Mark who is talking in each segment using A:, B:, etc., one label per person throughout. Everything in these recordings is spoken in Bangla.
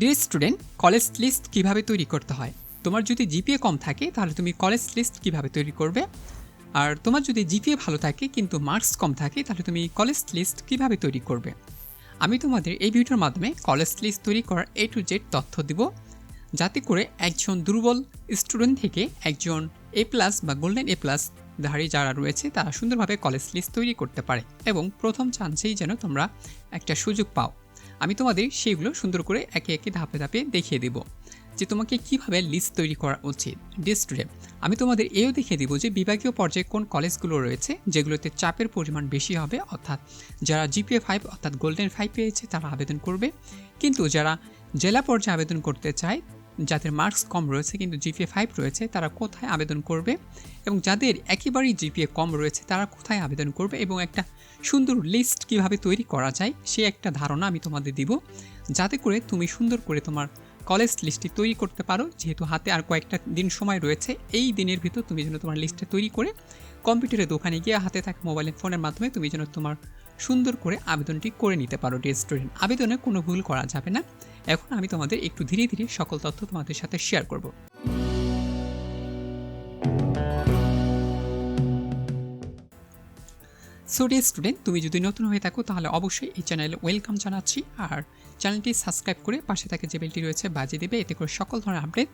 A: ডিয়ার স্টুডেন্ট, কলেজ লিস্ট কিভাবে তৈরি করতে হয়। তোমার যদি জিপিএ কম থাকে তাহলে তুমি কলেজ লিস্ট কিভাবে তৈরি করবে, আর তোমার যদি জিপিএ ভালো থাকে কিন্তু মার্কস কম থাকে তাহলে তুমি কলেজ লিস্ট কিভাবে তৈরি করবে। আমি তোমাদের এই ভিডিওর মাধ্যমে কলেজ লিস্ট তৈরি করার A to Z তথ্য দিব, যাতে করে একজন দুর্বল স্টুডেন্ট থেকে একজন A+ বা গোল্ডেন A+ ধারী যারা রয়েছে তারা সুন্দরভাবে কলেজ লিস্ট তৈরি করতে পারে এবং প্রথম চান্সেই যেন তোমরা একটা সুযোগ পাও। আমি তোমাদের সেইগুলো সুন্দর করে একে একে ধাপে ধাপে দেখিয়ে দেব যে তোমাকে কিভাবে লিস্ট তৈরি করা উচিত। ডিয়ার স্টুডেন্ট, আমি তোমাদের এও দেখিয়ে দেব যে বিভাগীয় পর্যায়ে কোন কলেজগুলো রয়েছে যেগুলোতে চাপের পরিমাণ বেশি হবে, অর্থাৎ যারা জিপিএ 5 অর্থাৎ গোল্ডেন 5 পেয়েছে তারা আবেদন করবে, কিন্তু যারা জেলা পর্যায়ে আবেদন করতে চায়, যাদের মার্কস কম রয়েছে কিন্তু জিপিএ 5 রয়েছে, তারা কোথায় আবেদন করবে, এবং যাদের একেবারেই জিপিএ কম রয়েছে তারা কোথায় আবেদন করবে, এবং একটা সুন্দর লিস্ট কিভাবে তৈরি করা যায় সে একটা ধারণা আমি তোমাদের দিব, যাতে করে তুমি সুন্দর করে তোমার কলেজ লিস্টটি তৈরি করতে পারো। যেহেতু হাতে আর কয়েকটা দিন সময় রয়েছে, এই দিনের ভিতর তুমি যেন তোমার লিস্টটা তৈরি করে কম্পিউটারের দোকানে গিয়ে হাতে থাকা মোবাইল ফোনের মাধ্যমে তুমি যেন তোমার সুন্দর করে আবেদনটি করে নিতে পারো। ডিয়ার স্টুডেন্ট, আবেদনে কোনো ভুল করা যাবে না। এখন আমি তোমাদের একটু ধীরে ধীরে সকল তথ্য তোমাদের সাথে শেয়ার করব। সো ডিয়ার স্টুডেন্ট, তুমি যদি নতুন হয়ে থাকো তাহলে অবশ্যই এই চ্যানেলে ওয়েলকাম জানাচ্ছি, আর চ্যানেলটি সাবস্ক্রাইব করে পাশে থাকে যে বেলটি রয়েছে বাজিয়ে দেবে, এতে করে সকল ধরনের আপডেট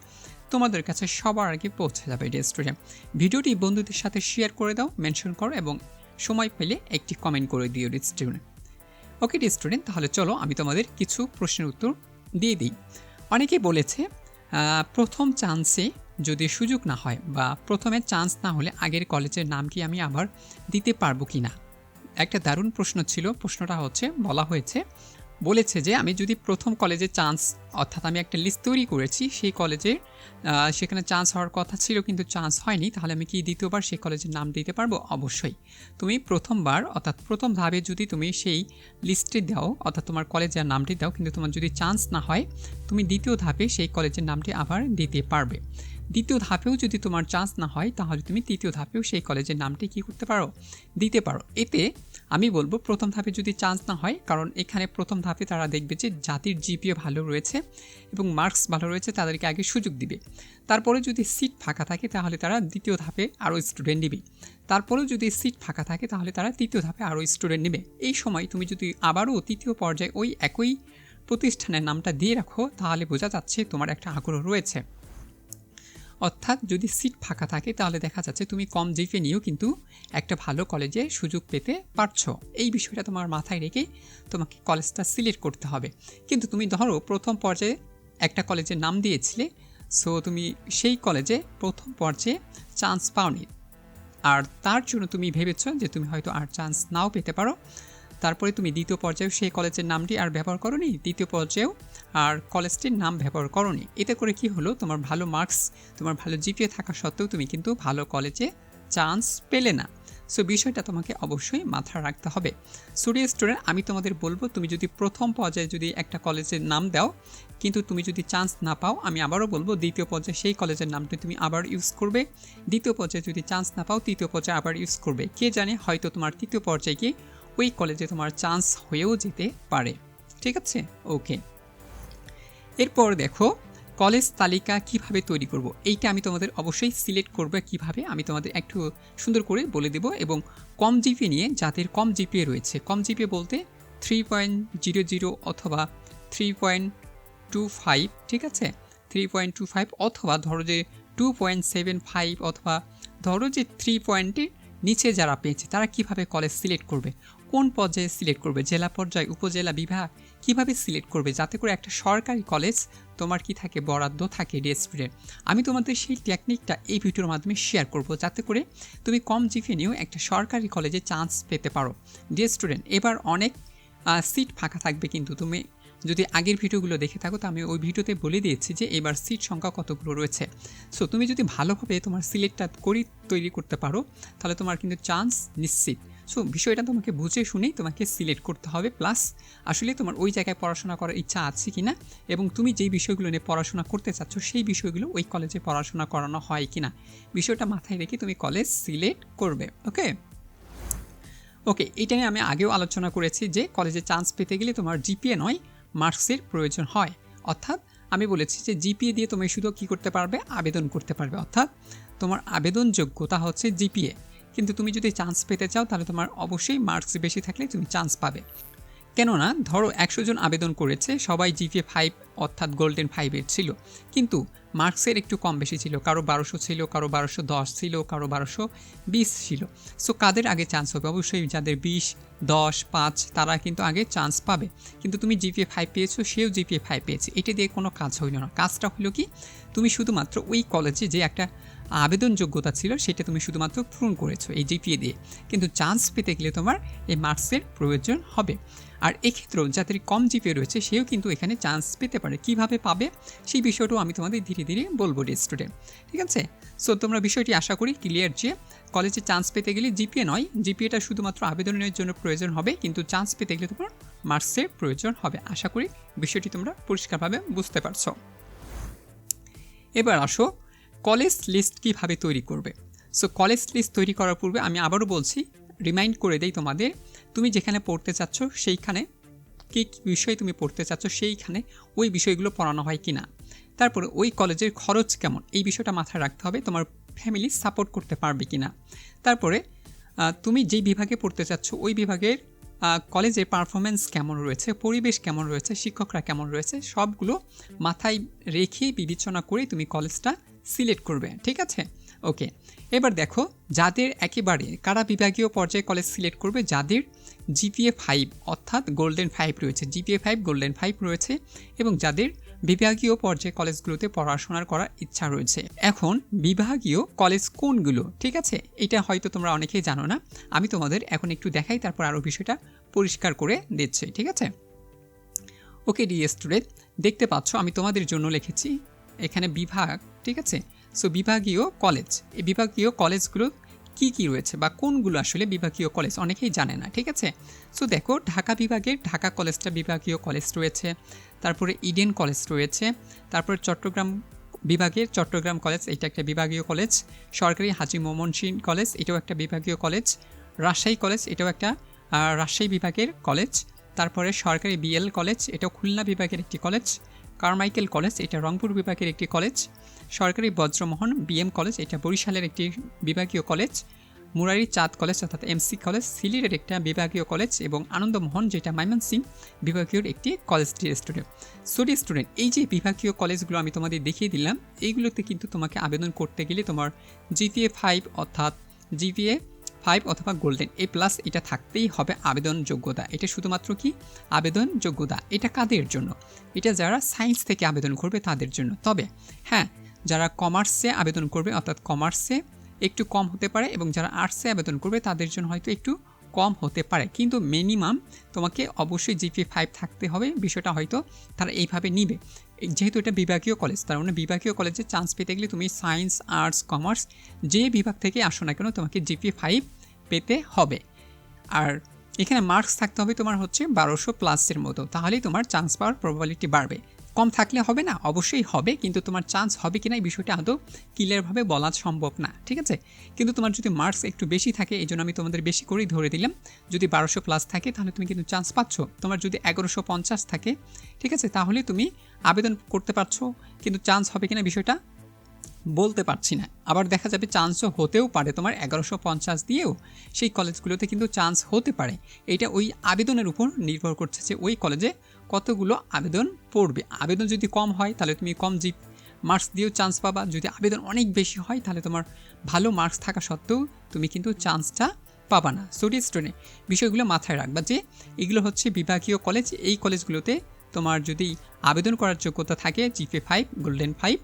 A: তোমাদের কাছে সবার আগে পৌঁছে যাবে। ডিয়ার স্টুডেন্ট, ভিডিওটি বন্ধুদের সাথে শেয়ার করে দাও, মেনশন করো এবং সময় পেলে একটি কমেন্ট করে দিও। Dear student, okay dear student, তাহলে চলো আমি তোমাদের কিছু প্রশ্নের উত্তর দিয়ে দিই। অনেকেই বলেছে প্রথম চান্সে যদি সুযোগ না হয় বা প্রথমে চান্স না হলে আগের কলেজের নাম কি আমি আবার দিতে পারবো কি না। একটা দারুণ প্রশ্ন ছিল। প্রশ্নটা হচ্ছে বলেছে যে আমি যদি প্রথম কলেজে চান্স, অর্থাৎ আমি একটা লিস্ট তৈরি করেছি সেই কলেজে সেখানে চান্স হওয়ার কথা ছিল কিন্তু চান্স হয়নি, তাহলে আমি কি দ্বিতীয়বার সেই কলেজের নাম দিতে পারবো? অবশ্যই। তুমি প্রথমবার অর্থাৎ প্রথম ধাপে যদি তুমি সেই লিস্টে দাও, অর্থাৎ তোমার কলেজের নামটি দাও, কিন্তু তোমার যদি চান্স না হয় তুমি দ্বিতীয় ধাপে সেই কলেজের নামটি আবার দিতে পারবে। দ্বিতীয় ধাপেও যদি তোমার চান্স না হয় তাহলে তুমি তৃতীয় ধাপেও সেই কলেজের নামটি কী করতে পারো? দিতে পারো। এতে আমি বলবো প্রথম ধাপে যদি চান্স না হয়, কারণ এখানে প্রথম ধাপে তারা দেখবে যে জাতির জিপিএ ভালো রয়েছে এবং মার্কস ভালো রয়েছে, তাদেরকে আগে সুযোগ দিবে। তারপরে যদি সিট ফাঁকা থাকে তাহলে তারা দ্বিতীয় ধাপে আরও স্টুডেন্ট নেবে। তারপরেও যদি সিট ফাঁকা থাকে তাহলে তারা তৃতীয় ধাপে আরও স্টুডেন্ট নেবে। এই সময় তুমি যদি আবারও তৃতীয় পর্যায়ে ওই একই প্রতিষ্ঠানের নামটা দিয়ে রাখো তাহলে বোঝা যাচ্ছে তোমার একটা আগ্রহ রয়েছে। অর্থাৎ যদি সিট ফাঁকা থাকে তাহলে দেখা যাচ্ছে তুমি কম জিপিএ নিয়েও কিন্তু একটা ভালো কলেজে সুযোগ পেতে পারছো। এই বিষয়টা তোমার মাথায় রেখে তোমাকে কলেজটা সিলেক্ট করতে হবে। কিন্তু তুমি ধরো প্রথম পর্যায়ে একটা কলেজের নাম দিয়েছিলে, সো তুমি সেই কলেজে প্রথম পর্যায়ে চান্স পাওনি, আর তার জন্য তুমি ভেবেছো যে তুমি হয়তো আর চান্স নাও পেতে পারো। তারপরে তুমি দ্বিতীয় পর্যায়েও সেই কলেজের নামটি আর ব্যবহার করোনি, তৃতীয় পর্যায়েও আর কলেজটির নাম ব্যবহার করোনি। এতে করে কি হলো, তোমার ভালো মার্কস, তোমার ভালো জিপিএ থাকা সত্ত্বেও তুমি কিন্তু ভালো কলেজে চান্স পেলে না। সো বিষয়টা তোমাকে অবশ্যই মাথায় রাখতে হবে। ডিয়ার স্টুডেন্ট, আমি তোমাদের বলবো তুমি যদি প্রথম পর্যায়ে যদি একটা কলেজের নাম দাও কিন্তু তুমি যদি চান্স না পাও, আমি আবারও বলবো দ্বিতীয় পর্যায়ে সেই কলেজের নামটি তুমি আবার ইউজ করবে। দ্বিতীয় পর্যায়ে যদি চান্স না পাও তৃতীয় পর্যায়ে আবার ইউজ করবে। কে জানে হয়তো তোমার তৃতীয় পর্যায়ে গিয়ে ওই কলেজে তোমার চান্স হয়েও যেতে পারে। ঠিক আছে, ওকে। এরপর দেখো কলেজ তালিকা কিভাবে তৈরি করব, এইটা আমি তোমাদের অবশ্যই সিলেক্ট করবে কিভাবে আমি তোমাদের একটু সুন্দর করে বলে দেব। এবং কম জিপিএ নিয়ে, যাদের কম জিপিএ রয়েছে, কম জিপিএ বলতে 3.00 অথবা 3.25, ঠিক আছে, 3.25 অথবা ধরো যে 2.75 অথবা ধরো যে 3 পয়েন্টের নিচে যারা পেয়েছে তারা কিভাবে কলেজ সিলেক্ট করবে, কোন পর্যায়ে সিলেক্ট করবে, জেলা পর্যায়ে, উপজেলা, বিভাগ, কিভাবে সিলেক্ট করবে যাতে করে একটা সরকারি কলেজ তোমার কি থাকে, বরাদ্দ থাকে। ডিয়ার স্টুডেন্ট, আমি তোমাদের সেই টেকনিকটা এই ভিডিওর মাধ্যমে শেয়ার করব যাতে করে তুমি কম জিপিএ নিয়েও একটা সরকারি কলেজে চান্স পেতে পারো। ডিয়ার স্টুডেন্ট, এবার অনেক সিট ফাঁকা থাকবে, কিন্তু তুমি যদি আগের ভিডিওগুলো দেখে থাকো তো আমি ওই ভিডিওতে বলে দিয়েছি যে এবার সিট সংখ্যা কতগুলো রয়েছে। সো তুমি যদি ভালোভাবে তোমার সিলেক্টটা তৈরি করতে পারো তাহলে তোমার কিন্তু চান্স নিশ্চিত। সো বিষয়টা তোমাকে বুঝে শুনেই তোমাকে সিলেক্ট করতে হবে, প্লাস আসলে তোমার ওই জায়গায় পড়াশোনা করার ইচ্ছা আছে কি না, এবং তুমি যেই বিষয়গুলো নিয়ে পড়াশোনা করতে চাচ্ছ সেই বিষয়গুলো ওই কলেজে পড়াশোনা করানো হয় কি না, বিষয়টা মাথায় রেখে তুমি কলেজ সিলেক্ট করবে। ওকে, এটা নিয়ে আমি আগেও আলোচনা করেছি যে কলেজে চান্স পেতে গেলে তোমার জিপিএ নয় মার্কসের প্রয়োজন হয়। অর্থাৎ আমি বলেছি যে জিপিএ দিয়ে তুমি শুধু কী করতে পারবে, আবেদন করতে পারবে, অর্থাৎ তোমার আবেদন যোগ্যতা হচ্ছে জিপিএ। কিন্তু তুমি যদি চান্স পেতে চাও তাহলে তোমার অবশ্যই মার্কস বেশি থাকলে তুমি চান্স পাবে। কেননা ধরো 100 জন আবেদন করেছে, সবাই জিপিএ 5 অর্থাৎ গোল্ডেন 5-এর ছিল, কিন্তু মার্কসের একটু কম বেশি ছিল, কারো 1200 ছিল, কারো 1210 ছিল, কারো 1220 ছিল। সো কাদের আগে চান্স হবে? অবশ্যই যাদের 20, 10, 5 তারা কিন্তু আগে চান্স পাবে। কিন্তু তুমি জিপিএ 5 পেয়েছো, সেও জিপিএ 5 পেয়েছে, এটা দিয়ে কোনো কাজ হইল না। কাজটা হলো কি, তুমি শুধুমাত্র ওই কলেজে যে একটা আবেদন যোগ্যতা ছিল সেটা তুমি শুধুমাত্র পূরণ করেছো এই জিপিএ দিয়ে, কিন্তু চান্স পেতে গেলে তোমার এই মার্কসের প্রয়োজন হবে। আর এক্ষেত্রেও যাদের কম জিপিএ রয়েছে সেও কিন্তু এখানে চান্স পেতে পারে। কিভাবে পাবে সেই বিষয়টাও আমি তোমাদের ধীরে ধীরে বলবো স্টুডেন্ট, ঠিক আছে? সো তোমরা বিষয়টি আশা করি ক্লিয়ার যে কলেজে চান্স পেতে গেলে জিপিএ নয়, জিপিএটা শুধুমাত্র আবেদনের জন্য প্রয়োজন হবে, কিন্তু চান্স পেতে গেলে তোমার মার্কসের প্রয়োজন হবে। আশা করি বিষয়টি তোমরা পরিষ্কারভাবে বুঝতে পারছো। এবার আসো কলেজ লিস্ট কীভাবে তৈরি করবে। সো কলেজ লিস্ট তৈরি করার পূর্বে আমি আবারও বলছি, রিমাইন্ড করে দেই তোমাদের, তুমি যেখানে পড়তে চাচ্ছ সেইখানে কী বিষয় তুমি পড়তে চাচ্ছ সেইখানে ওই বিষয়গুলো পড়ানো হয় কি না, তারপরে ওই কলেজের খরচ কেমন এই বিষয়টা মাথায় রাখতে হবে, তোমার ফ্যামিলি সাপোর্ট করতে পারবে কি না, তারপরে তুমি যেই বিভাগে পড়তে চাচ্ছ ওই বিভাগের কলেজের পারফরমেন্স কেমন রয়েছে, পরিবেশ কেমন রয়েছে, শিক্ষকরা কেমন রয়েছে, সবগুলো মাথায় রেখে বিবেচনা করে তুমি কলেজটা সিলেক্ট করবে, ঠিক আছে? ওকে, এবার দেখো যাদের একেবারে কারা বিভাগীয় পর্যায়ে কলেজ সিলেক্ট করবে, যাদের জিপিএ 5 অর্থাৎ গোল্ডেন 5 রয়েছে, জিপিএ 5 গোল্ডেন 5 রয়েছে, এবং যাদের বিভাগীয় পর্যায়ে কলেজগুলোতে পড়াশোনার করার ইচ্ছা রয়েছে। এখন বিভাগীয় কলেজ কোনগুলো, ঠিক আছে? এটা হয়তো তোমরা অনেকেই জানো না, আমি তোমাদের এখন একটু দেখাই, তারপর আরও বিষয়টা পরিষ্কার করে দিচ্ছি, ঠিক আছে? ওকে ডিয়ার স্টুডেন্ট, দেখতে পাচ্ছ আমি তোমাদের জন্য লিখেছি এখানে বিভাগ, ঠিক আছে? সো বিভাগীয় কলেজ, এই বিভাগীয় কলেজগুলো কি কি রয়েছে বা কোনগুলো আসলে বিভাগীয় কলেজ অনেকেই জানে না, ঠিক আছে? সো দেখো ঢাকা বিভাগের ঢাকা কলেজটা বিভাগীয় কলেজ রয়েছে, তারপরে ইডেন কলেজ রয়েছে, তারপরে চট্টগ্রাম বিভাগের চট্টগ্রাম কলেজ, এটা একটা বিভাগীয় কলেজ, সরকারি হাজী মোহাম্মদ সিং কলেজ, এটাও একটা বিভাগীয় কলেজ, রাজশাহী কলেজ, এটাও একটা রাজশাহী বিভাগের কলেজ, তারপরে সরকারি বিএল কলেজ, এটাও খুলনা বিভাগের একটি কলেজ, কারমাইকেল কলেজ, এটা রংপুর বিভাগের একটি কলেজ, সরকারি বজ্রমোহন বিএম কলেজ, এটা বরিশালের একটি বিভাগীয় কলেজ, মুরারি চাঁদ কলেজ অর্থাৎ এমসি কলেজ সিলেটের একটা বিভাগীয় কলেজ, এবং আনন্দমোহন যেটা ময়মনসিং বিভাগীয় একটি কলেজ। স্টুডেন্ট এই যে বিভাগীয় কলেজগুলো আমি তোমাদের দেখিয়ে দিলাম, এইগুলোতে কিন্তু তোমাকে আবেদন করতে গেলে তোমার জিপিএ 5 অর্থাৎ জিপিএ 5 অথবা গোল্ডেন A+ এটা থাকতেই হবে আবেদন যোগ্যতা। এটা শুধুমাত্র কি আবেদন যোগ্যতা, এটা কাদের জন্য? এটা যারা সায়েন্স থেকে আবেদন করবে তাদের জন্য। তবে হ্যাঁ, যারা কমার্সে আবেদন করবে অর্থাৎ কমার্সে একটু কম হতে পারে, এবং যারা আর্টসে আবেদন করবে তাদের জন্য হয়তো একটু কম হতে পারে, কিন্তু মিনিমাম তোমাকে অবশ্যই জিপিএ 5 থাকতে হবে। বিষয়টা হয়তো তারা এইভাবে নিবে, যেহেতু এটা বিভাগীয় কলেজ, তার মানে বিভাগীয় কলেজে চান্স পেতে গেলে তুমি সায়েন্স, আর্টস, কমার্স যে বিভাগ থেকে আসো না কেন তোমাকে জিপিএ 5 পেতে হবে। আর এখানে মার্কস থাকতে হবে তোমার হচ্ছে 1200+ মতো, তাহলেই তোমার চান্স পাওয়ার প্রবাবিলিটি বাড়বে। কম থাকলে হবে না, অবশ্যই হবে, কিন্তু তোমার চান্স হবে কিনা এই বিষয়টা আদৌ ক্লিয়ারভাবে বলা সম্ভব না, ঠিক আছে? কিন্তু তোমার যদি মার্কস একটু বেশি থাকে, এই জন্য আমি তোমাদের বেশি করেই ধরে দিলাম, যদি 1200+ থাকে তাহলে তুমি কিন্তু চান্স পাচ্ছ। তোমার যদি 1150 থাকে, ঠিক আছে, তাহলে তুমি আবেদন করতে পারছো, কিন্তু চান্স হবে কিনা বিষয়টা বলতে পারছি না। আবার দেখা যাবে চান্সও হতেও পারে, তোমার 1150 দিয়েও সেই কলেজগুলোতে কিন্তু চান্স হতে পারে। এটা ওই আবেদনের উপর নির্ভর করছে যে ওই কলেজে কতগুলো আবেদন পড়বে। আবেদন যদি কম হয় তাহলে তুমি কম মার্কস দিয়েও চান্স পাবা, যদি আবেদন অনেক বেশি হয় তাহলে তোমার ভালো মার্কস থাকা সত্ত্বেও তুমি কিন্তু চান্সটা পাবা না। স্টুডেন্ট বিষয়গুলো মাথায় রাখবা যে এগুলো হচ্ছে বিভাগীয় কলেজ, এই কলেজগুলোতে তোমার যদি আবেদন করার যোগ্যতা থাকে জিপিএ 5 গোল্ডেন 5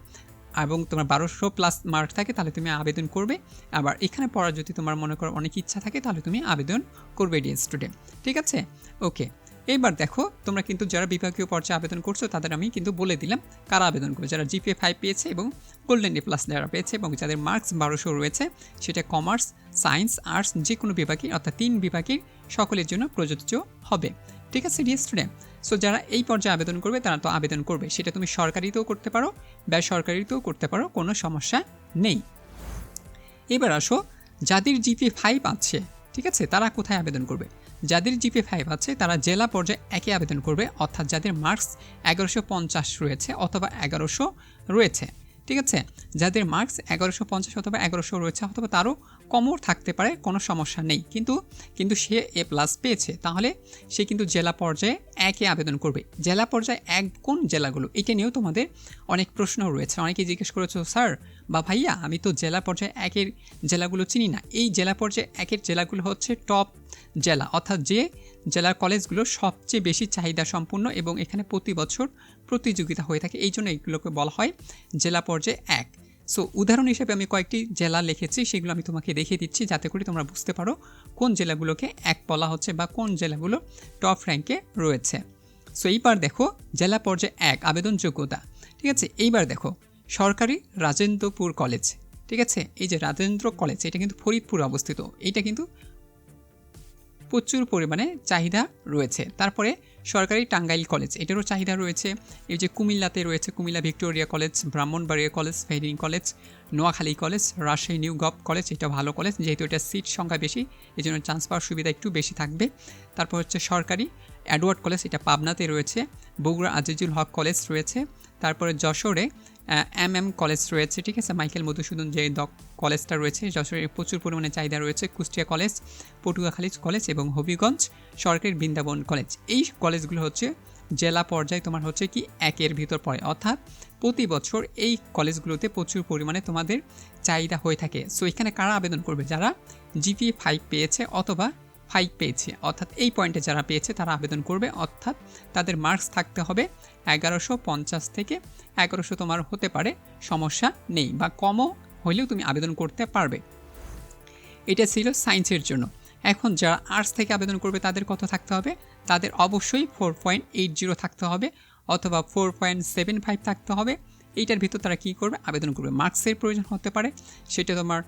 A: এবং তোমার 1200+ মার্ক থাকে তাহলে তুমি আবেদন করবে। আবার এখানে পড়ার যদি তোমার মনে করো অনেক ইচ্ছা থাকে তাহলে তুমি আবেদন করবে ডিয়ার স্টুডেন্ট, ঠিক আছে? ওকে, এবার দেখো তোমরা কিন্তু যারা বিভাগীয় পর্যায়ে আবেদন করছো তাদের আমি কিন্তু বলে দিলাম কারা আবেদন করবে, যারা জিপিএ 5 পেয়েছে এবং গোল্ডেন A+ যারা পেয়েছে, এবং যাদের মার্কস 1200 রয়েছে, সেটা কমার্স, সায়েন্স, আর্টস যে কোনো বিভাগে অর্থাৎ 3 বিভাগের সকলের জন্য প্রযোজ্য হবে, ঠিক আছে ডিয়ার স্টুডেন্ট? সো যারা এই পর্যায়ে আবেদন করবে তারা তো আবেদন করবে, সেটা তুমি সরকারিতেও করতে পারো, বেসরকারিতেও করতে পারো, কোনো সমস্যা নেই। এবার আসো যাদের জিপিএ 5 আছে, ঠিক আছে, তারা কোথায় আবেদন করবে? যাদের জিপিএ 5 আছে তারা জেলা পর্যায়ে একে আবেদন করবে, অর্থাৎ যাদের মার্কস 1150 রয়েছে অথবা 1100 রয়েছে। ঠিক আছে, যাদের মার্কস 1150 অথবা 1100 রয়েছে অথবা তারও কমও থাকতে পারে, কোনো সমস্যা নেই, কিন্তু সে A+ পেয়েছে, তাহলে সে কিন্তু জেলা পর্যায়ে একে আবেদন করবে। জেলা পর্যায়ে এক কোন জেলাগুলো, এটা নিয়েও তোমাদের অনেক প্রশ্ন রয়েছে। অনেকেই জিজ্ঞেস করেছো, স্যার বা ভাইয়া আমি তো জেলা পর্যায়ে একের জেলাগুলো চিনি না। এই জেলা পর্যায়ে একের জেলাগুলো হচ্ছে টপ জেলা, অর্থাৎ যে জেলার কলেজগুলো সবচেয়ে বেশি চাহিদা সম্পন্ন এবং এখানে প্রতি বছর প্রতিযোগিতা হয়ে থাকে, এই জন্য এইগুলোকে বলা হয় জেলা পর্যায়ে এক। সো উদাহরণ হিসেবে আমি কয়েকটি জেলা লিখেছি, সেগুলো আমি তোমাকে দেখিয়ে দিচ্ছি যাতে করে তোমরা বুঝতে পারো কোন জেলাগুলোকে এক বলা হচ্ছে বা কোন জেলাগুলো টপ র্যাঙ্কে রয়েছে। সো এইবার দেখো জেলা পর্যায়ে এক আবেদন যোগ্যতা। ঠিক আছে, এইবার দেখো সরকারি রাজেন্দ্রপুর কলেজ। ঠিক আছে, এই যে রাজেন্দ্র কলেজ এটা কিন্তু ফরিদপুরে অবস্থিত, এইটা কিন্তু প্রচুর পরিমাণে চাহিদা রয়েছে। তারপরে সরকারি টাঙ্গাইল কলেজ, এটারও চাহিদা রয়েছে। এই যে কুমিল্লাতে রয়েছে Comilla Victoria college, Brahmanbaria college, ফেরিং college, Noakhali college, Rajshahi new gov college, এটা ভালো কলেজ, যেহেতু এটা সিট সংখ্যা বেশি এই জন্য চান্স পাওয়ার সুবিধা একটু বেশি থাকবে। তারপর হচ্ছে সরকারি এডওয়ার্ড কলেজ, এটা পাবনাতে রয়েছে। বগুড়া আজিজুল হক কলেজ রয়েছে। তারপরে যশোরে কলেজ রয়েছে। ঠিক আছে, মাইকেল মধুসূদন যে কলেজটা রয়েছে যশোরে প্রচুর পরিমাণে চাহিদা রয়েছে। কুষ্টিয়া কলেজ, পটুয়াখালী কলেজ এবং হবিগঞ্জ সরকারি বৃন্দাবন কলেজ, এই কলেজগুলো হচ্ছে জেলা পর্যায়ে তোমার হচ্ছে কি একের ভিতর পড়ে, অর্থাৎ প্রতি বছর এই কলেজগুলোতে প্রচুর পরিমাণে তোমাদের চাহিদা হয়ে থাকে। সো এখানে কারা আবেদন করবে? যারা জিপিএ 5 পেয়েছে অথবা 5 পেয়েছে, অর্থাৎ এই পয়েন্টে যারা পেয়েছে তারা আবেদন করবে, অর্থাৎ তাদের মার্কস থাকতে হবে 1150 থেকে 1100 তোমার হতে পারে, সমস্যা নেই, বা কমও হলেও তুমি আবেদন করতে পারবে। এটা ছিল সায়েন্সের জন্য। এখন যারা আর্টস থেকে আবেদন করবে তাদের কত থাকতে হবে? তাদের অবশ্যই 4.80 থাকতে হবে অথবা 4.75 থাকতে হবে। এইটার ভিতর তারা কী করবে? আবেদন করবে। মার্কসের প্রয়োজন হতে পারে, সেটা তোমার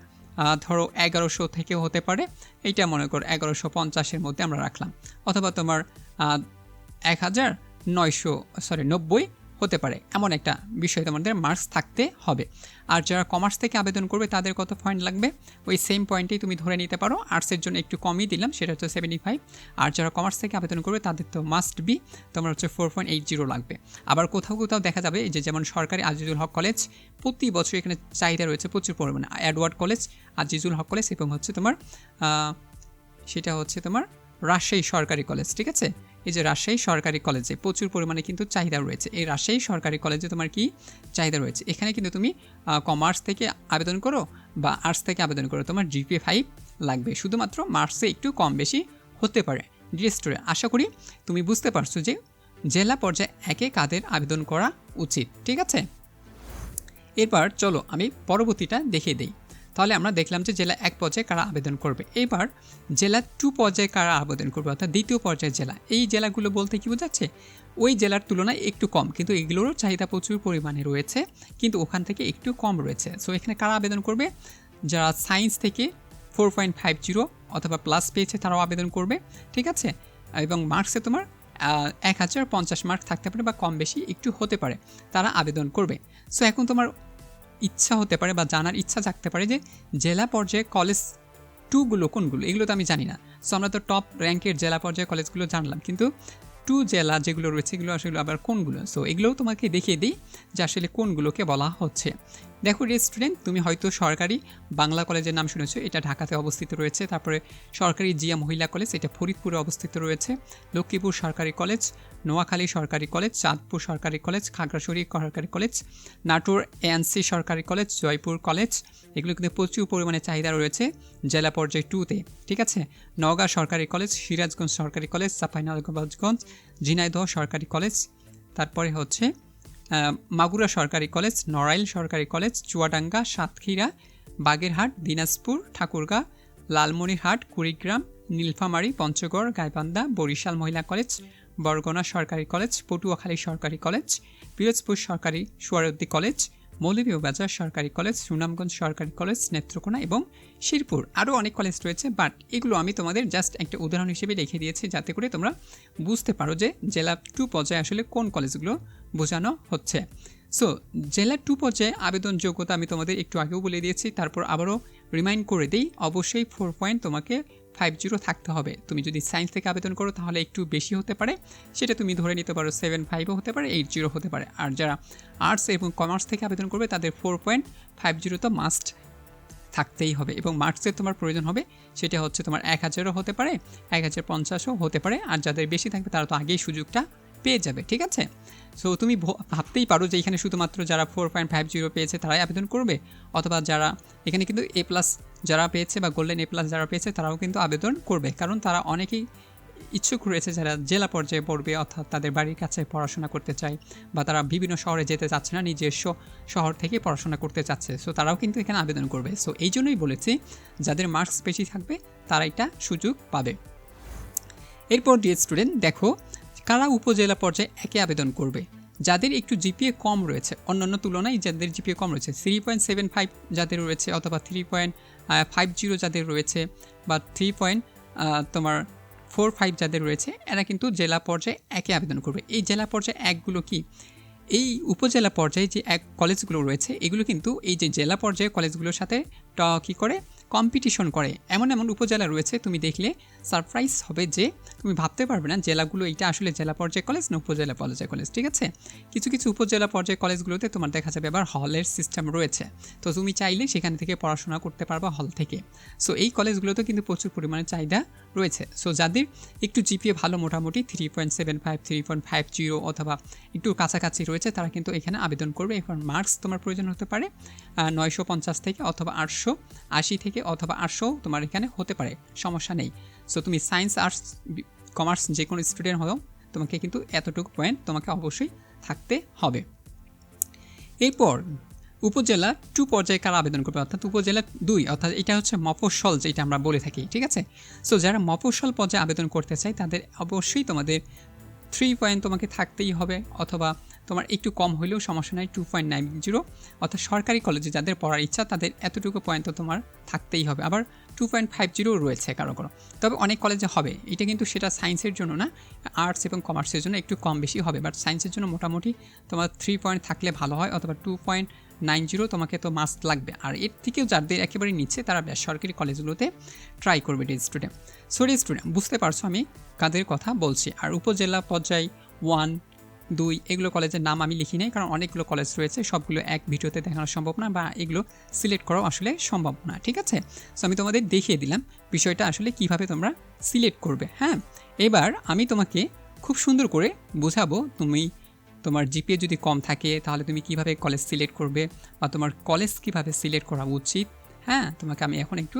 A: ধরো 1100 থেকেও হতে পারে, এইটা মনে করো 1150-এর মধ্যে আমরা রাখলাম, অথবা তোমার 90 হতে পারে, এমন একটা বিষয় তোমাদের মার্কস থাকতে হবে। আর যারা কমার্স থেকে আবেদন করবে তাদের কত পয়েন্ট লাগবে? ওই সেম পয়েন্টেই তুমি ধরে নিতে পারো, আর্টসের জন্য একটু কমই দিলাম, সেটা হচ্ছে 75। আর যারা কমার্স থেকে আবেদন করবে তাদের তো মাস্ট বি তোমার হচ্ছে 4.80 লাগবে। আবার কোথাও কোথাও দেখা যাবে যে যেমন সরকারি আজিজুল হক কলেজ, প্রতি বছর এখানে চাহিদা রয়েছে প্রচুর পরিমাণে। এডওয়ার্ড কলেজ, আজিজুল হক কলেজ এবং হচ্ছে তোমার সেটা হচ্ছে তোমার রাজশাহী সরকারি কলেজ। ঠিক আছে, এই যে রাজশাহী সরকারি কলেজে প্রচুর পরিমাণে কিন্তু চাহিদা রয়েছে। এই রাজশাহী সরকারি কলেজে তোমার কি চাহিদা রয়েছে? এখানে কিন্তু তুমি কমার্স থেকে আবেদন করো বা আর্টস থেকে আবেদন করো, তোমার জিপিএ 5 লাগবে। শুধুমাত্র মার্কসে একটু কম বেশি হতে পারে। ডিয়ার স্টুডেন্ট, আশা করি তুমি বুঝতে পারছো যে জেলা পর্যায়ে একে কাদের আবেদন করা উচিত। ঠিক আছে, এরপর চলো আমি পরবর্তীটা দেখিয়ে দিই। তাহলে আমরা দেখলাম যে জেলা 1 পর্যায়ে কারা আবেদন করবে। এবার জেলা 2 পর্যায়ে কারা আবেদন করবে, অর্থাৎ দ্বিতীয় পর্যায়ের জেলা। এই জেলাগুলো বলতে কি বোঝাচ্ছে? ওই জেলার তুলনায় একটু কম, কিন্তু এগুলোরও চাহিদা প্রচুর পরিমাণে রয়েছে, কিন্তু ওখান থেকে একটু কম রয়েছে। সো এখানে কারা আবেদন করবে? যারা সায়েন্স থেকে 4.50 অথবা প্লাস পেয়েছে তারাও আবেদন করবে। ঠিক আছে, এবং মার্কসে তোমার 1050 মার্ক থাকতে পারে বা কম বেশি একটু হতে পারে, তারা আবেদন করবে। সো এখন তোমার ইচ্ছা হতে পারে বা জানার ইচ্ছা থাকতে পারে যে জেলা পর্যায়ে কলেজ 2গুলো কোনগুলো, এগুলো তো আমি জানি না। সো আমরা তো টপ র্যাঙ্কের জেলা পর্যায়ে কলেজগুলো জানলাম, কিন্তু 2 জেলা যেগুলো রয়েছে এগুলো আসলে আবার কোনগুলো? সো এগুলোও তোমাকে দেখিয়ে দিই যে আসলে কোনগুলোকে বলা হচ্ছে। দেখো রে স্টুডেন্ট, তুমি হয়তো সরকারি বাংলা কলেজের নাম শুনেছো, এটা ঢাকাতে অবস্থিত রয়েছে। তারপরে সরকারি জিয়া মহিলা কলেজ, এটা ফরিদপুরে অবস্থিত রয়েছে। লক্ষ্মীপুর সরকারি কলেজ, নোয়াখালী সরকারি কলেজ, চাঁদপুর সরকারি কলেজ, খাগড়াছড়ি সরকারি কলেজ, নাটোর এএনসি সরকারি কলেজ, জয়পুর কলেজ, এগুলো কিন্তু প্রচুর পরিমাণে চাহিদা রয়েছে জেলা পর্যায়ে 2তে। ঠিক আছে, নওগাঁ সরকারি কলেজ, সিরাজগঞ্জ সরকারি কলেজ, চাঁপাইনবাবগঞ্জ, ঝিনাইদহ সরকারি কলেজ, তারপরে হচ্ছে মাগুরা সরকারি কলেজ, নড়াইল সরকারি কলেজ, চুয়াডাঙ্গা, সাতক্ষীরা, বাগেরহাট, দিনাজপুর, ঠাকুরগাঁ, লালমনিরহাট, কুড়িগ্রাম, নীলফামারী, পঞ্চগড়, গাইবান্ধা, বরিশাল মহিলা কলেজ, বরগুনা সরকারি কলেজ, পটুয়াখালী সরকারি কলেজ, পিরোজপুর সরকারি সোহরাওয়ার্দী কলেজ, মৌলভীবাজার সরকারি কলেজ, সুনামগঞ্জ সরকারি কলেজ, নেত্রকোনা এবং শিরপুর। আরও অনেক কলেজ রয়েছে, বাট এগুলো আমি তোমাদের জাস্ট একটা উদাহরণ হিসেবে রেখে দিয়েছি যাতে করে তোমরা বুঝতে পারো যে জেলা 2 পর্যায়ে আসলে কোন কলেজগুলো বোঝানো হচ্ছে। সো জেলা 2 পর্যায়ে আবেদন যোগ্যতা আমি তোমাদের একটু আগেও বলে দিয়েছি, তারপর আবারও রিমাইন্ড করে দিই, অবশ্যই 4 পয়েন্ট তোমাকে 750 থাকতে হবে। তুমি যদি সায়েন্স থেকে আবেদন করো তাহলে একটু বেশি হতে পারে, সেটা তুমি ধরে নিতে পারো 75ও হতে পারে, 80 হতে পারে। আর যারা আর্টস এবং কমার্স থেকে আবেদন করবে তাদের 4.50 তো মাস্ট থাকতেই হবে। এবং মার্কসের তোমার প্রয়োজন হবে সেটা হচ্ছে তোমার 1000ও হতে পারে, 1050ও হতে পারে। আর যাদের বেশি থাকবে তারা তো আগেই সুযোগটা পেয়ে যাবে, ঠিক আছে। সো তুমি ভাবতেই পারো যে এখানে শুধুমাত্র যারা 4.50 পেয়েছে তারাই আবেদন করবে, অথবা যারা এখানে কিন্তু A+ যারা পেয়েছে বা গোল্ডেন A+ যারা পেয়েছে তারাও কিন্তু আবেদন করবে, কারণ তারা অনেকেই ইচ্ছুক রয়েছে যারা জেলা পর্যায়ে পড়বে, অর্থাৎ তাদের বাড়ির কাছে পড়াশোনা করতে চায়, বা তারা বিভিন্ন শহরে যেতে চাচ্ছে না, নিজস্ব শহর থেকে পড়াশোনা করতে চাচ্ছে। সো তারাও কিন্তু এখানে আবেদন করবে। সো এই জন্যই বলেছি যাদের মার্কস বেশি থাকবে তারা এটা সুযোগ পাবে। এরপর ডিয়ার স্টুডেন্ট, দেখো কারা উপজেলা পর্যায়ে একে আবেদন করবে। যাদের একটু জিপিএ কম রয়েছে, অন্যান্য তুলনায় যাদের জিপিএ কম রয়েছে, 3.75 যাদের রয়েছে, অথবা 3.50 যাদের রয়েছে, বা 3.45 যাদের রয়েছে, এরা কিন্তু জেলা পর্যায়ে একে আবেদন করবে। এই জেলা পর্যায়ে একগুলো কি, এই উপজেলা পর্যায়ে যে এক কলেজগুলো রয়েছে এগুলো কিন্তু এই যে জেলা পর্যায়ে কলেজগুলোর সাথে কী করে কম্পিটিশন করে। এমন এমন উপজেলা রয়েছে তুমি দেখলে সারপ্রাইজ হবে যে তুমি ভাবতে পারবে না জেলাগুলো এটা আসলে জেলা পর্যায়ে কলেজ না উপজেলা পর্যায়ে কলেজ, ঠিক আছে। কিছু কিছু উপজেলা পর্যায়ে কলেজগুলোতে তোমার দেখা যাবে আবার হলের সিস্টেম রয়েছে, তো তুমি চাইলে সেখান থেকে পড়াশোনা করতে পারবা হল থেকে। সো এই কলেজগুলোতে কিন্তু প্রচুর পরিমাণে চাহিদা রয়েছে। সো যাদের একটু জিপিএ ভালো, মোটামুটি 3.75, 3.50 অথবা একটু কাছাকাছি রয়েছে, তারা কিন্তু এখানে আবেদন করবে। এখন মার্কস তোমার প্রয়োজন হতে পারে 950 থেকে, অথবা 880 থেকে, অথবা 800 তোমার এখানে হতে পারে, সমস্যা নেই। সো তুমি সায়েন্স, আর্টস, কমার্স যে কোনো স্টুডেন্ট হও, তোমাকে কিন্তু এতটুকু পয়েন্ট তোমাকে অবশ্যই থাকতে হবে। এরপর উপজেলা 2 পর্যায়ে কারা আবেদন করবে, অর্থাৎ উপজেলা 2, অর্থাৎ এটা হচ্ছে মফস্বল যেটা আমরা বলে থাকি, ঠিক আছে। সো যারা মফস্বল পর্যায়ে আবেদন করতে চায় তাদের অবশ্যই তোমাদের 3 পয়েন্ট তোমাকে থাকতেই হবে, অথবা তোমার একটু কম হলেও সমস্যা নাই 2.90, অর্থাৎ সরকারি কলেজে যাদের পড়ার ইচ্ছা তাদের এতটুকু পয়েন্ট তো তোমার থাকতেই হবে। আবার 2.50 রয়েছে কারো কারো, তবে অনেক কলেজে হবে। এটা কিন্তু সেটা সায়েন্সের জন্য না, আর্টস এবং কমার্সের জন্য একটু কম বেশি হবে, বাট সায়েন্সের জন্য মোটামুটি তোমার 3 পয়েন্ট থাকলে ভালো হয়, অথবা 2.90 তোমাকে তো মাস্ট লাগবে। আর এর থেকেও যাদের একেবারে নিচ্ছে তারা বেসরকারি কলেজগুলোতে ট্রাই করবে ডিয়ার স্টুডেন্ট। সরি স্টুডেন্ট, বুঝতে পারছো আমি কাদের কথা বলছি। আর উপজেলা পর্যায়ে 1, 2 এগুলো কলেজের নাম আমি লিখি নাই, কারণ অনেকগুলো কলেজ রয়েছে, সবগুলো এক ভিডিওতে দেখানো সম্ভব না, বা এগুলো সিলেক্ট করাও আসলে সম্ভব না, ঠিক আছে। সো আমি তোমাদের দেখিয়ে দিলাম বিষয়টা আসলে কিভাবে তোমরা সিলেক্ট করবে। হ্যাঁ, এবার আমি তোমাকে খুব সুন্দর করে বোঝাবো, তুমি তোমার জিপিএ যদি কম থাকে তাহলে তুমি কিভাবে কলেজ সিলেক্ট করবে, বা তোমার কলেজ কিভাবে সিলেক্ট করা উচিত। হ্যাঁ, তোমাকে আমি এখন একটু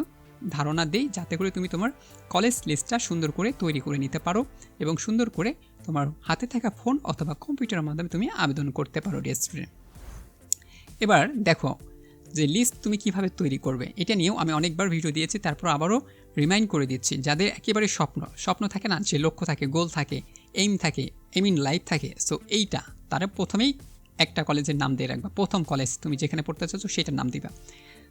A: ধারণা দেই, যাতে করে তুমি তোমার কলেজ লিস্টটা সুন্দর করে তৈরি করে নিতে পারো, এবং সুন্দর করে তোমার হাতে থাকা ফোন অথবা কম্পিউটারের মাধ্যমে তুমি আবেদন করতে পারো ডিয়ার স্টুডেন্ট। এবার দেখো যে লিস্ট তুমি কিভাবে তৈরি করবে, এটা নিয়েও আমি অনেকবার ভিডিও দিয়েছি, তারপর আবারও রিমাইন্ড করে দিচ্ছি। যাদের একেবারে স্বপ্ন থাকে না, যে লক্ষ্য থাকে, গোল থাকে, এইম থাকে, এম ইন লাইফ থাকে, সো এইটা তারা প্রথমেই একটা কলেজের নাম দিয়ে রাখবা। প্রথম কলেজ তুমি যেখানে পড়তে চাচ্ছ সেটার নাম দিবা।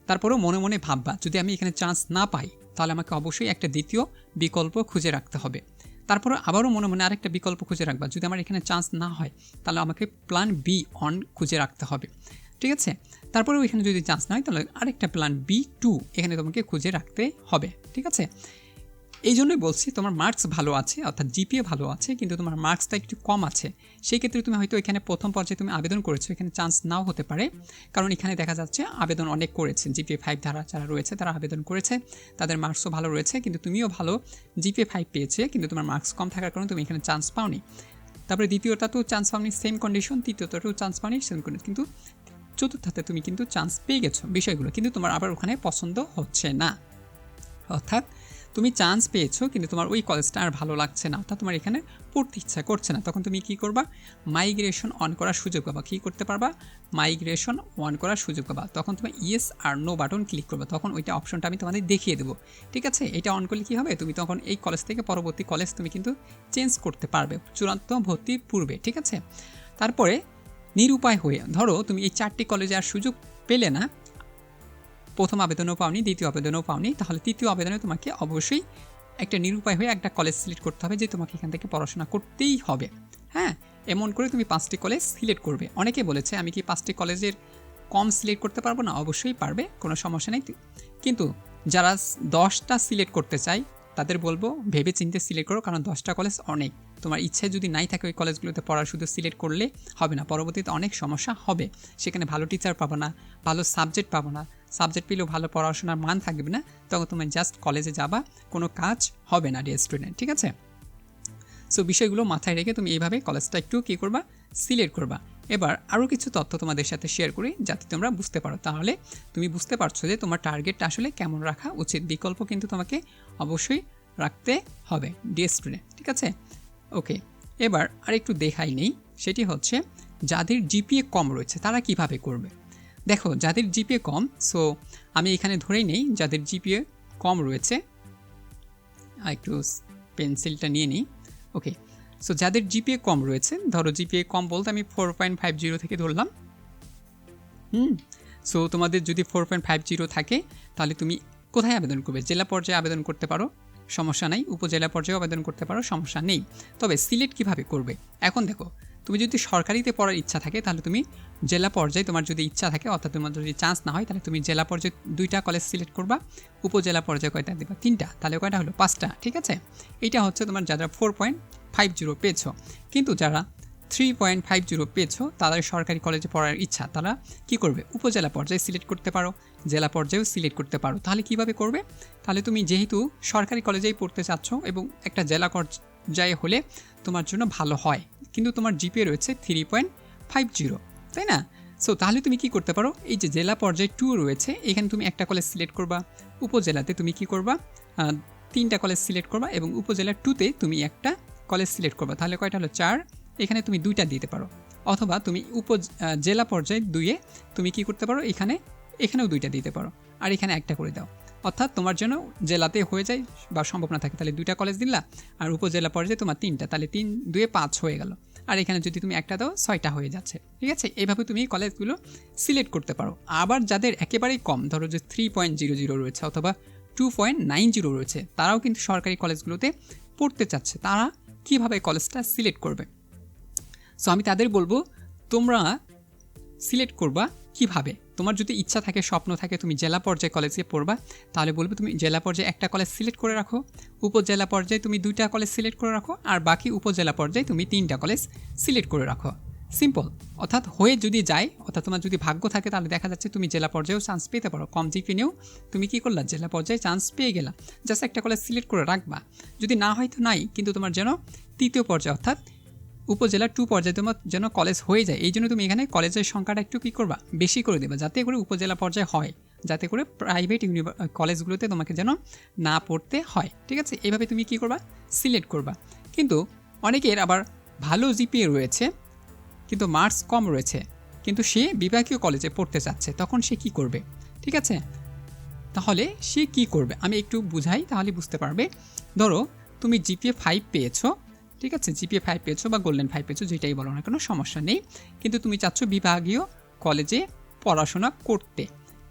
A: তারপরেও মনে মনে ভাববা যদি আমি এখানে চান্স না পাই তাহলে আমাকে অবশ্যই একটা দ্বিতীয় বিকল্প খুঁজে রাখতে হবে। তারপরে আবারও মনে মনে আরেকটা বিকল্প খুঁজে রাখবা, যদি আমার এখানে চান্স না হয় তাহলে আমাকে প্ল্যান বি অন খুঁজে রাখতে হবে, ঠিক আছে। তারপরেও এখানে যদি চান্স না হয় তাহলে আরেকটা প্ল্যান B2 এখানে তোমাকে খুঁজে রাখতে হবে, ঠিক আছে। এই জন্যই বলছি তোমার মার্কস ভালো আছে, অর্থাৎ জিপিএ ভালো আছে, কিন্তু তোমার মার্কসটা একটু কম আছে, সেই ক্ষেত্রে তুমি হয়তো এখানে প্রথম পর্যায়ে তুমি আবেদন করেছো, এখানে চান্স নাও হতে পারে, কারণ এখানে দেখা যাচ্ছে আবেদন অনেক করেছে, জিপিএ 5 ধারা যারা রয়েছে তারা আবেদন করেছে, তাদের মার্কসও ভালো রয়েছে, কিন্তু তুমিও ভালো জিপিএ 5 পেয়েছে, কিন্তু তোমার মার্কস কম থাকার কারণে তুমি এখানে চান্স পাওনি। তারপরে দ্বিতীয়টাতেও চান্স পাওনি, সেম কন্ডিশন, তৃতীয়টাতেও চান্স পাওনি, সেম কন্ডিশন, কিন্তু চতুর্থতে তুমি কিন্তু চান্স পেয়ে গেছো বিষয়গুলো, কিন্তু তোমার আবার ওখানে পছন্দ হচ্ছে না, অর্থাৎ তুমি চান্স পেয়েছো কিন্তু তোমার ওই কলেজটা আর ভালো লাগছে না, অর্থাৎ তোমার এখানে পড়তে ইচ্ছা করছে না। তখন তুমি কী করবা, মাইগ্রেশন অন করার সুযোগ পাবা। কী করতে পারবা, মাইগ্রেশন অন করার সুযোগ পাবা। তখন তুমি ইয়েস আর নো বাটন ক্লিক করবে, তখন ওইটা অপশনটা আমি তোমাদের দেখিয়ে দেবো, ঠিক আছে। এটা অন করলে কী হবে, তুমি তখন এই কলেজ থেকে পরবর্তী কলেজ তুমি কিন্তু চেঞ্জ করতে পারবে চূড়ান্ত ভর্তি পূর্বে, ঠিক আছে। তারপরে নিরুপায় হয়ে ধরো তুমি এই 4টি কলেজে আর সুযোগ পেলে না, প্রথম আবেদনও পাওনি, দ্বিতীয় আবেদনও পাওনি, তাহলে তৃতীয় আবেদনে তোমাকে অবশ্যই একটা নিরুপায় হয়ে একটা কলেজ সিলেক্ট করতে হবে যে তোমাকে এখান থেকে পড়াশোনা করতেই হবে। হ্যাঁ, এমন করে তুমি 5টি কলেজ সিলেক্ট করবে। অনেকে বলেছে আমি কি 5টি কলেজের কম সিলেক্ট করতে পারবো না, অবশ্যই পারবে, কোনো সমস্যা নেই। কিন্তু যারা 10টা সিলেক্ট করতে চায় তাদের বলবো ভেবে চিন্তে সিলেক্ট করো, কারণ 10টা কলেজ অনেক। তোমার ইচ্ছায় যদি নাই থাকে ওই কলেজগুলোতে পড়ার, শুধু সিলেক্ট করলে হবে না, পরবর্তীতে অনেক সমস্যা হবে। সেখানে ভালো টিচার পাবো না, ভালো সাবজেক্ট পাবো না, সাবজেক্ট পেলেও ভালো পড়াশোনার মান থাকবে না, তখন তুমি জাস্ট কলেজে যাবা, কোনো কাজ হবে না ডিয়ার স্টুডেন্ট, ঠিক আছে? সো বিষয়গুলো মাথায় রেখে তুমি এইভাবে কলেজটা একটু কী করবা, সিলেক্ট করবা। এবার আরও কিছু তথ্য তোমাদের সাথে শেয়ার করি যাতে তোমরা বুঝতে পারো, তাহলে তুমি বুঝতে পারছো যে তোমার টার্গেটটা আসলে কেমন রাখা উচিত। বিকল্প কিন্তু তোমাকে অবশ্যই রাখতে হবে ডিয়ার স্টুডেন্ট, ঠিক আছে? ওকে, এবার আরেকটু দেখাই নেই, সেটি হচ্ছে যাদের জিপিএ কম রয়েছে তারা কিভাবে করবে। দেখো, যাদের জিপিএ কম, সো আমি এখানে ধরেই নেই যাদের জিপিএ কম রয়েছে, একটু পেন্সিলটা নিয়ে নিই। ওকে, সো যাদের জিপিএ কম রয়েছে, ধরো জিপিএ কম বলতে আমি 4.50 থেকে ধরলাম। সো তোমাদের যদি 4.50 থাকে তাহলে তুমি কোথায় আবেদন করবে? জেলা পর্যায়ে আবেদন করতে পারো, সমস্যা নেই। উপজেলা পর্যায়েও আবেদন করতে পারো, সমস্যা নেই। তবে সিলেক্ট কিভাবে করবে? এখন দেখো, তুমি যদি সরকারিতে পড়ার ইচ্ছা থাকে তাহলে তুমি জেলা পর্যায়ে, তোমার যদি ইচ্ছা থাকে, অর্থাৎ তোমার যদি চান্স না হয় তাহলে তুমি জেলা পর্যায়ে 2টা কলেজ সিলেক্ট করবা, উপজেলা পর্যায়ে কয়টা দেবা? 3টা, তাহলে কয়টা হলো? 5টা, ঠিক আছে? এটা হচ্ছে তোমার যারা 4.50 পেয়েছো। কিন্তু যারা 3.50 পেয়েছো, তাদের সরকারি কলেজে পড়ার ইচ্ছা, তারা কি করবে? উপজেলা পর্যায়ে সিলেক্ট করতে পারো, জেলা পর্যায়েও সিলেক্ট করতে পারো। তাহলে কিভাবে করবে? তাহলে তুমি যেহেতু সরকারি কলেজেই পড়তে চাচ্ছ এবং একটা জেলা পর্যায়ে হলে তোমার জন্য ভালো হয়, কিন্তু তোমার জিপিএ রয়েছে 3.50, তাই না? সো তাহলে তুমি কি করতে পারো, এই যে জেলা পর্যায়ে 2 রয়েছে, এখানে তুমি একটা কলেজ সিলেক্ট করবা, উপজেলাতে তুমি কি করবা? 3টা কলেজ সিলেক্ট করবা এবং উপজেলা 2তে তুমি একটা কলেজ সিলেক্ট করবা। তাহলে কয়টা হলো? 4। এখানে তুমি 2টা দিতে পারো, অথবা তুমি জেলা পর্যায়ে 2-এ তুমি কি করতে পারো, এখানেও 2টা দিতে পারো, আর এখানে একটা করে দাও। অর্থাৎ তোমার জন্য জেলাতে হয়ে যায় বা সম্ভব না থাকে তাহলে 2টা কলেজ দিলা, আর উপজেলা পর্যায়ে তোমার 3টা, তাহলে 3 2 5 হয়ে গেল। আর এখানে যদি তুমি একটা দাও 6টা হয়ে যাচ্ছে, ঠিক আছে? এইভাবে তুমি কলেজগুলো সিলেক্ট করতে পারো। আবার যাদের একেবারেই কম, ধরো যে 3.00 রয়েছে অথবা 2.90 রয়েছে, তারাও কিন্তু সরকারি কলেজগুলোতে পড়তে চাচ্ছে, তারা কিভাবে কলেজটা সিলেক্ট করবে? সো আমি তাদের বলবো তোমরা সিলেক্ট করবা কিভাবে। তোমার যদি ইচ্ছা থাকে, স্বপ্ন থাকে তুমি জেলা পর্যায়ে কলেজে পড়বা, তাহলে বলবো তুমি জেলা পর্যায়ে একটা কলেজ সিলেক্ট করে রাখো, উপজেলা পর্যায়ে তুমি 2টা কলেজ সিলেক্ট করে রাখো, আর বাকি উপজেলা পর্যায়ে তুমি 3টা কলেজ সিলেক্ট করে রাখো। সিম্পল। অর্থাৎ হয়ে যদি যায়, অর্থাৎ তোমার যদি ভাগ্য থাকে, তাহলে দেখা যাচ্ছে তুমি জেলা পর্যায়েও চান্স পেতে পারো। কম জিপি নিয়েও তুমি কী করলা, জেলা পর্যায়ে চান্স পেয়ে গেলা। জাস্ট একটা কলেজ সিলেক্ট করে রাখবা, যদি না হয় তো নাই, কিন্তু তোমার যেন 3য় পর্যায়ে অর্থাৎ উপজেলা 2 পর্যায়ে তোমার যেন কলেজ হয়ে যায়, এই জন্য তুমি এখানে কলেজের সংখ্যাটা একটু কী করবা, বেশি করে দেবা, যাতে করে উপজেলা পর্যায়ে হয়, যাতে করে প্রাইভেট কলেজগুলোতে তোমাকে যেন না পড়তে হয়, ঠিক আছে? এইভাবে তুমি কী করবা, সিলেক্ট করবা। কিন্তু অনেকের আবার ভালো জিপিএ রয়েছে কিন্তু মার্কস কম রয়েছে, কিন্তু সে বিভাগীয় কলেজে পড়তে চাচ্ছে, তখন সে কি করবে? ঠিক আছে, তাহলে সে কি করবে আমি একটু বুঝাই, তাহলে বুঝতে পারবে। ধরো তুমি জিপিএ 5 পেয়েছো, ঠিক আছে? জিপিএ 5 পেয়েছো বা গোল্ডেন 5 পেয়েছো, যেটাই বলো না, কোনো সমস্যা নেই। কিন্তু তুমি চাচ্ছ বিভাগীয় কলেজে পড়াশোনা করতে,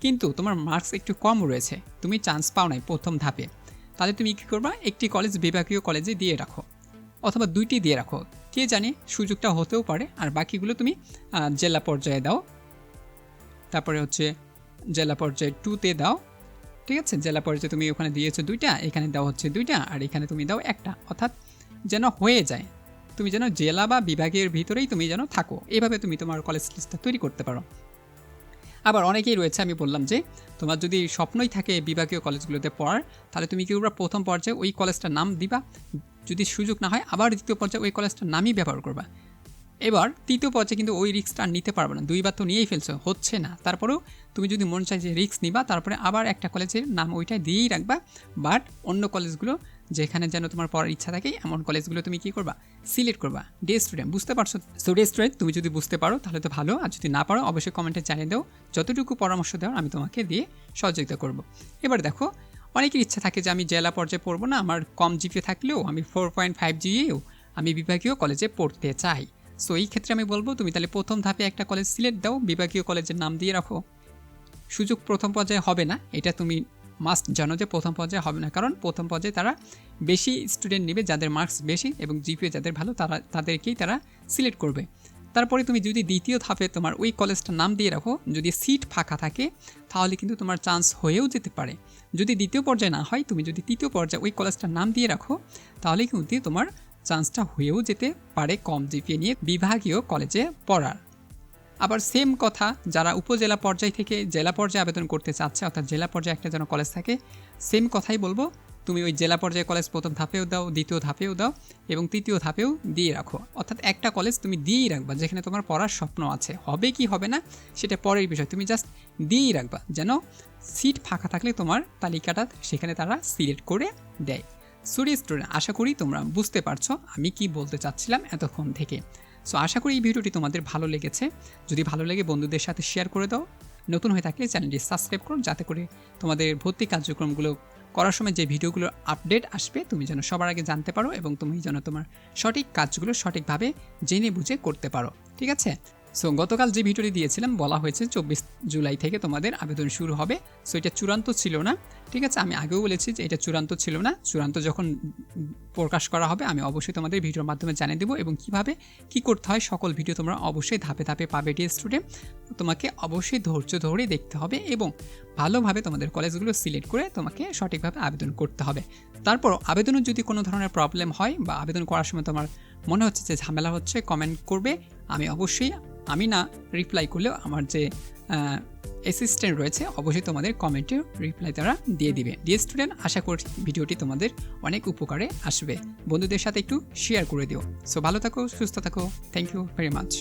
A: কিন্তু তোমার মার্কস একটু কম রয়েছে, তুমি চান্স পাও নাই প্রথম ধাপে। তাহলে তুমি কী করবা, একটি কলেজ বিভাগীয় কলেজে দিয়ে রাখো, অথবা 2টি দিয়ে রাখো, কে জানে সুযোগটা হতেও পারে। আর বাকিগুলো তুমি জেলা পর্যায়ে দাও, তারপরে হচ্ছে জেলা পর্যায়ে 2তে দাও, ঠিক আছে? জেলা পর্যায়ে তুমি ওখানে দিয়েছো 2টা, এখানে দাও হচ্ছে 2টা, আর এখানে তুমি দাও একটা, অর্থাৎ যেন হয়ে যায়, তুমি যেন জেলা বা বিভাগের ভিতরেই তুমি যেন থাকো। এভাবে তুমি তোমার কলেজ লিস্টটা তৈরি করতে পারো। আবার অনেকেই রয়েছে, আমি বললাম যে তোমার যদি স্বপ্নই থাকে বিভাগীয় কলেজগুলোতে পড়ার, তাহলে তুমি কি করবা, প্রথম পর্যায়ে ওই কলেজটার নাম দিবা, যদি সুযোগ না হয় আবার দ্বিতীয় পর্যায়ে ওই কলেজটার নামই ব্যবহার করবা। এবার 3য় পর্যায়ে কিন্তু ওই রিস্কটা নিতে পারবে না, 2বার তো নিয়েই ফেলছো, হচ্ছে না। তারপরেও তুমি যদি মন চাই যে রিস্ক নিবা, তারপরে আবার একটা কলেজের নাম ওইটাই দিয়েই রাখবা, বাট অন্য কলেজগুলো যেখানে যেন তোমার পড়ার ইচ্ছা থাকে এমন কলেজগুলো তুমি কী করবা, সিলেক্ট করবা। ডিয়ার স্টুডেন্ট, বুঝতে পারছো? সো ডিয়ার স্টুডেন্ট, তুমি যদি বুঝতে পারো তাহলে তো ভালো, আর যদি না পারো অবশ্যই কমেন্টে জানিয়ে দাও, যতটুকু পরামর্শ দেওয়ার আমি তোমাকে দিয়ে সহযোগিতা করব। এবার দেখো, অনেকের ইচ্ছা থাকে যে আমি জেলা পর্যায়ে পড়বো না, আমার কম জিপিএ থাকলেও আমি 4.5 জিপিএও আমি বিভাগীয় কলেজে পড়তে চাই। সো এই ক্ষেত্রে আমি বলবো তুমি তাহলে প্রথম ধাপে একটা কলেজ সিলেক্ট দাও, বিভাগীয় কলেজের নাম দিয়ে রাখো। সুযোগ প্রথম পর্যায়ে হবে না, এটা তুমি মাস্ট জানো যে প্রথম পর্যায়ে হবে না, কারণ প্রথম পর্যায়ে তারা বেশি স্টুডেন্ট নেবে যাদের মার্কস বেশি এবং জিপিএ যাদের ভালো, তাদেরকেই তারা সিলেক্ট করবে। তারপরে তুমি যদি দ্বিতীয় ধাপে তোমার ওই কলেজটার নাম দিয়ে রাখো, যদি সিট ফাঁকা থাকে তাহলে কিন্তু তোমার চান্স হয়েও যেতে পারে। যদি দ্বিতীয় পর্যায়ে না হয়, তুমি যদি তৃতীয় পর্যায়ে ওই কলেজটার নাম দিয়ে রাখো তাহলে কিন্তু তোমার চান্সটা হয়েও যেতে পারে কম জিপিএ নিয়ে বিভাগীয় কলেজে পড়ার। আবার সেম কথা যারা উপজেলা পর্যায় থেকে জেলা পর্যায়ে আবেদন করতে চাচ্ছে, অর্থাৎ জেলা পর্যায়ে একটা যেন কলেজ থাকে, সেম কথাই বলবো, তুমি ওই জেলা পর্যায়ে কলেজ প্রথম ধাপেও দাও, দ্বিতীয় ধাপেও দাও এবং তৃতীয় ধাপেও দিয়ে রাখো। অর্থাৎ একটা কলেজ তুমি দিয়েই রাখবা যেখানে তোমার পড়ার স্বপ্ন আছে, হবে কি হবে না সেটা পরের বিষয়, তুমি জাস্ট দিয়েই রাখবা যেন সিট ফাঁকা থাকলে তোমার তালিকাটা সেখানে তারা সিলেক্ট করে দেয়। সরি স্টুডেন্ট, আশা করি তোমরা বুঝতে পারছো আমি কি বলতে চাচ্ছিলাম এতক্ষণ থেকে। সো আশা করি এই ভিডিওটি তোমাদের ভালো লেগেছে। যদি ভালো লাগে বন্ধুদের সাথে শেয়ার করে দাও, নতুন হয়ে থাকলে চ্যানেলটি সাবস্ক্রাইব করো যাতে করে তোমাদের ভর্তি কার্যক্রমগুলো করার সময় যে ভিডিওগুলোর আপডেট আসবে তুমি যেন সবার আগে জানতে পারো এবং তুমি যেন তোমার সঠিক কাজগুলো সঠিকভাবে জেনে বুঝে করতে পারো। ঠিক আছে? সো গতকাল যে ভিডিওটি দিয়েছিলাম বলা হয়েছে 24 জুলাই থেকে তোমাদের আবেদন শুরু হবে। সো এটা চূড়ান্ত ছিল না, ঠিক আছে? আমি আগেও বলেছি যে এটা চূড়ান্ত ছিল না। চূড়ান্ত যখন প্রকাশ করা হবে আমি অবশ্যই তোমাদের ভিডিওর মাধ্যমে জানিয়ে দেবো এবং কিভাবে কি করতে হয় সকল ভিডিও তোমরা অবশ্যই ধাপে ধাপে পাবে। ডিয়ার স্টুডেন্ট, তোমাকে অবশ্যই ধৈর্য ধরে দেখতে হবে এবং ভালোভাবে তোমাদের কলেজগুলো সিলেক্ট করে তোমাকে সঠিকভাবে আবেদন করতে হবে। তারপর আবেদনের যদি কোনো ধরনের প্রবলেম হয় বা আবেদন করার সময় তোমার মনে হচ্ছে যে ঝামেলা হচ্ছে, কমেন্ট করবে। আমি অবশ্যই, আমি না রিপ্লাই করলেও আমার যে অ্যাসিস্ট্যান্ট রয়েছে অবশ্যই তোমাদের কমেন্টে রিপ্লাই তারা দিয়ে দিবে। ডিয়ার স্টুডেন্ট, আশা করছি ভিডিওটি তোমাদের অনেক উপকারে আসবে। বন্ধুদের সাথে একটু শেয়ার করে দিও। সো ভালো থাকো, সুস্থ থাকো। Thank you very much.